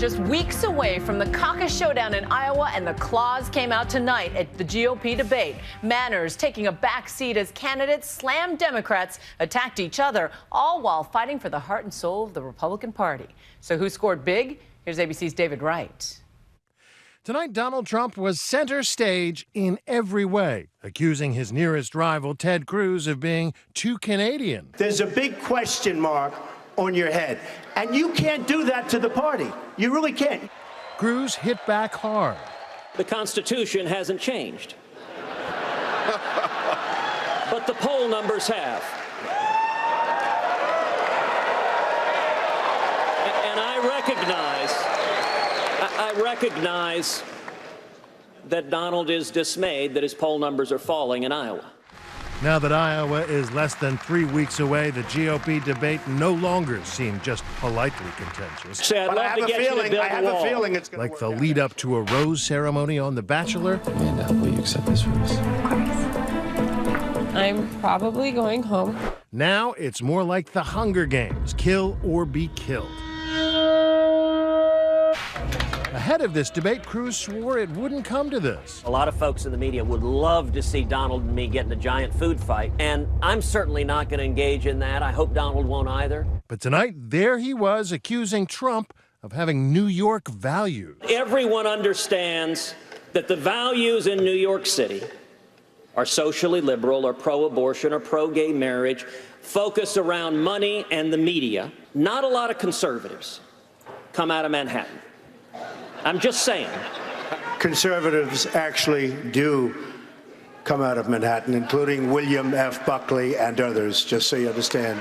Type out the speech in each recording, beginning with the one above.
just weeks away from the caucus showdown in Iowa, and the claws came out tonight at the GOP debate. Manners taking a back seat as candidates slammed Democrats, attacked each other, all while fighting for the heart and soul of the Republican Party. So who scored big? Here's ABC's David Wright. Tonight, Donald Trump was center stage in every way, accusing his nearest rival, Ted Cruz, of being too Canadian. There's a big question mark on your head, and you can't do that to the party. You really can't. Cruz hit back hard. The Constitution hasn't changed. But the poll numbers have. And I recognize that Donald is dismayed that his poll numbers are falling in Iowa. Now that Iowa is less than 3 weeks away, the GOP debate no longer seemed just politely contentious. I have a feeling it's going to like the lead up to a rose ceremony on The Bachelor. Amanda, will you accept this rose? Of course. I'm probably going home. Now it's more like the Hunger Games, kill or be killed. Ahead of this debate, Cruz swore it wouldn't come to this. A lot of folks in the media would love to see Donald and me get in a giant food fight, and I'm certainly not going to engage in that. I hope Donald won't either. But tonight, there he was accusing Trump of having New York values. Everyone understands that the values in New York City are socially liberal or pro-abortion or pro-gay marriage, focus around money and the media. Not a lot of conservatives come out of Manhattan. I'm just saying. Conservatives actually do come out of Manhattan, including William F. Buckley and others, just so you understand.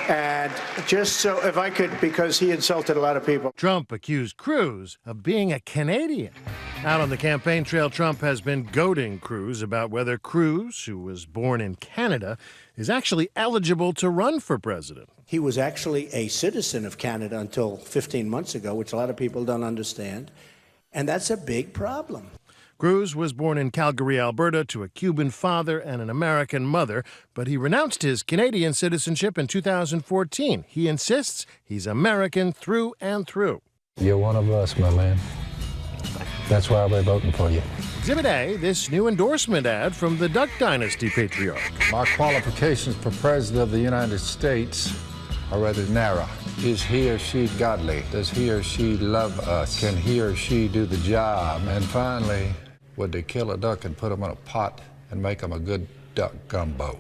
And just so, if I could, because he insulted a lot of people. Trump accused Cruz of being a Canadian. Out on the campaign trail, Trump has been goading Cruz about whether Cruz, who was born in Canada, is actually eligible to run for president. He was actually a citizen of Canada until 15 months ago, which a lot of people don't understand. And that's a big problem. Cruz was born in Calgary, Alberta, to a Cuban father and an American mother, but he renounced his Canadian citizenship in 2014. He insists he's American through and through. You're one of us, my man. That's why we're voting for you. Exhibit A, this new endorsement ad from the Duck Dynasty patriarch. My qualifications for President of the United States are rather narrow. Is he or she godly? Does he or she love us? Can he or she do the job? And finally, would they kill a duck and put him in a pot and make him a good duck gumbo?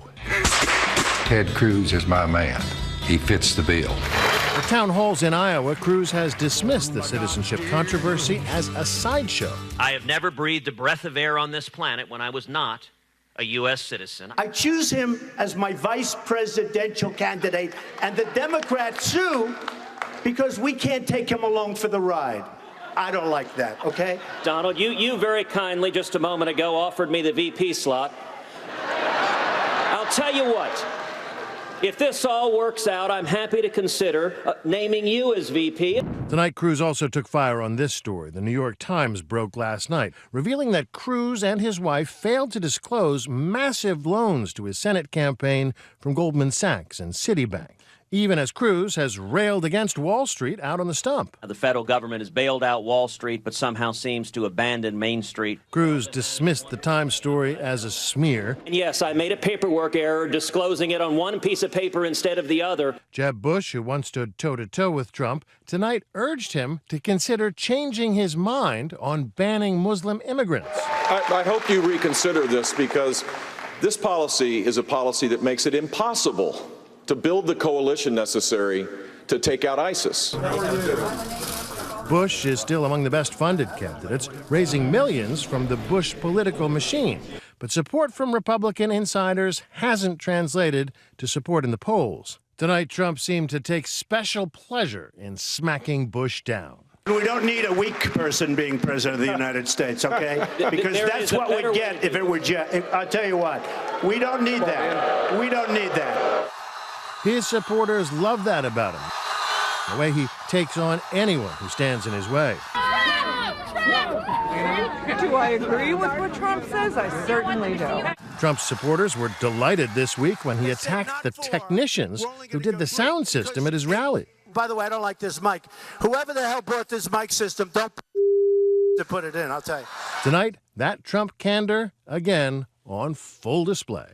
Ted Cruz is my man. He fits the bill. At town halls in Iowa, Cruz has dismissed the citizenship controversy as a sideshow. I have never breathed a breath of air on this planet when I was not a U.S. citizen. I choose him as my vice presidential candidate, and the Democrats sue because we can't take him along for the ride. I don't like that, okay? Donald, you very kindly just a moment ago offered me the VP slot. I'll tell you what. If this all works out, I'm happy to consider naming you as VP. Tonight, Cruz also took fire on this story. The New York Times broke last night, revealing that Cruz and his wife failed to disclose massive loans to his Senate campaign from Goldman Sachs and Citibank, even as Cruz has railed against Wall Street out on the stump. The federal government has bailed out Wall Street, but somehow seems to abandon Main Street. Cruz dismissed the Times story as a smear. And yes, I made a paperwork error disclosing it on one piece of paper instead of the other. Jeb Bush, who once stood toe-to-toe with Trump, tonight urged him to consider changing his mind on banning Muslim immigrants. I hope you reconsider this, because this policy is a policy that makes it impossible to build the coalition necessary to take out ISIS. Bush is still among the best-funded candidates, raising millions from the Bush political machine. But support from Republican insiders hasn't translated to support in the polls. Tonight, Trump seemed to take special pleasure in smacking Bush down. We don't need a weak person being president of the United States, okay? Because that's what we'd get if it were Jeb. I'll tell you what, we don't need that. We don't need that. His supporters love that about him, the way he takes on anyone who stands in his way. Do I agree with what Trump says? I certainly do. Trump's supporters were delighted this week when he attacked the technicians who did the sound system at his rally. By the way, I don't like this mic. Whoever the hell brought this mic system, don't to put it in, I'll tell you. Tonight, that Trump candor again on full display.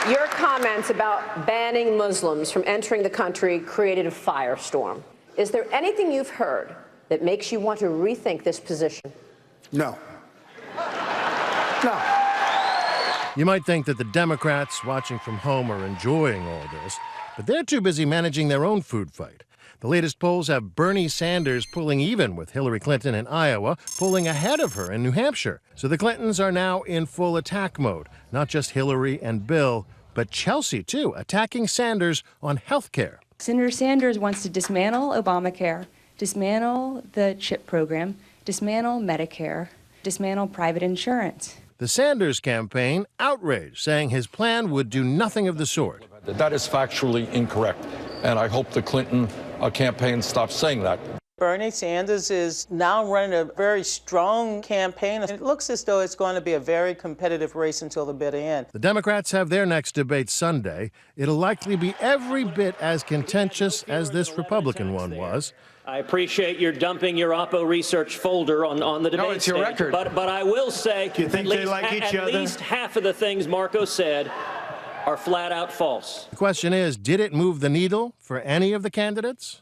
Your comments about banning Muslims from entering the country created a firestorm. Is there anything you've heard that makes you want to rethink this position? No. No. You might think that the Democrats watching from home are enjoying all this, but they're too busy managing their own food fight. The latest polls have Bernie Sanders pulling even with Hillary Clinton in Iowa, pulling ahead of her in New Hampshire. So the Clintons are now in full attack mode. Not just Hillary and Bill, but Chelsea, too, attacking Sanders on health care. Senator Sanders wants to dismantle Obamacare, dismantle the CHIP program, dismantle Medicare, dismantle private insurance. The Sanders campaign outraged, saying his plan would do nothing of the sort. That is factually incorrect, and I hope the Clinton campaign stops saying that. Bernie Sanders is now running a very strong campaign. It looks as though it's going to be a very competitive race until the bitter end. The Democrats have their next debate Sunday. It'll likely be every bit as contentious as this Republican one was. I appreciate your dumping your Oppo research folder on the debate No, it's your stage, record. But I will say Do you think they like each other? At least half of the things Marco said are flat out false. The question is, did it move the needle for any of the candidates?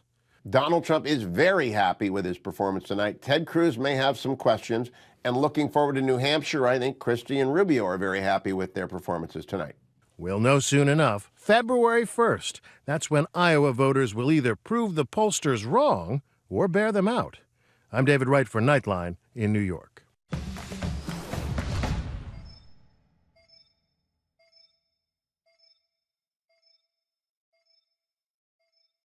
Donald Trump is very happy with his performance tonight. Ted Cruz may have some questions. And looking forward to New Hampshire, I think Christie and Rubio are very happy with their performances tonight. We'll know soon enough. February 1st. That's when Iowa voters will either prove the pollsters wrong or bear them out. I'm David Wright for Nightline in New York.